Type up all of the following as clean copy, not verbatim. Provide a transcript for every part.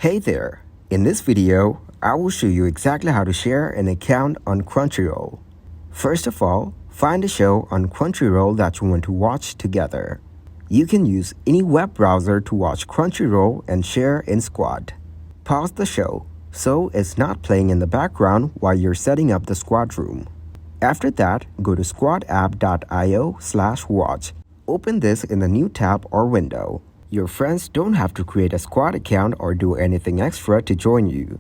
Hey there! In this video, I will show you exactly how to share an account on Crunchyroll. First of all, find a show on Crunchyroll that you want to watch together. You can use any web browser to watch Crunchyroll and share in Squad. Pause the show so it's not playing in the background while you're setting up the Squad room. After that, go to squadapp.io/watch. Open this in the new tab or window. Your friends don't have to create a Squad account or do anything extra to join you.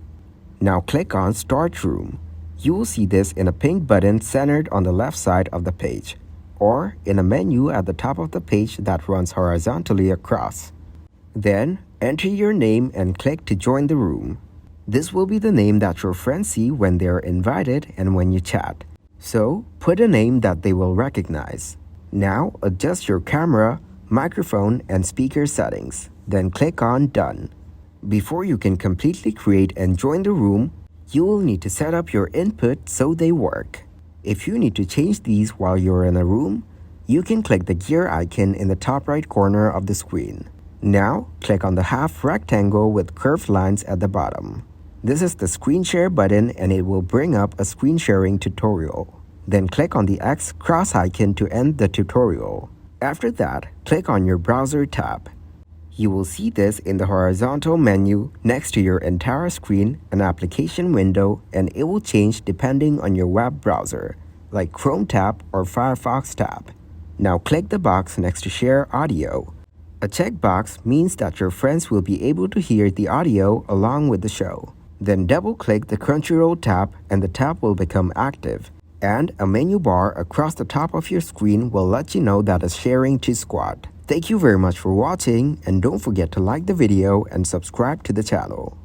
Now click on Start Room. You will see this in a pink button centered on the left side of the page, or in a menu at the top of the page that runs horizontally across. Then, enter your name and click to join the room. This will be the name that your friends see when they are invited and when you chat. So, put a name that they will recognize. Now, adjust your camera, microphone, and speaker settings. Then click on Done. Before you can completely create and join the room, you will need to set up your input so they work. If you need to change these while you're in a room, you can click the gear icon in the top right corner of the screen. Now, click on the half rectangle with curved lines at the bottom. This is the screen share button and it will bring up a screen sharing tutorial. Then click on the X cross icon to end the tutorial. After that, click on your browser tab. You will see this in the horizontal menu next to your entire screen, an application window, and it will change depending on your web browser, like Chrome tab or Firefox tab. Now click the box next to Share Audio. A checkbox means that your friends will be able to hear the audio along with the show. Then double-click the Crunchyroll tab and the tab will become active. And a menu bar across the top of your screen will let you know that it's sharing to Squad. Thank you very much for watching, and don't forget to like the video and subscribe to the channel.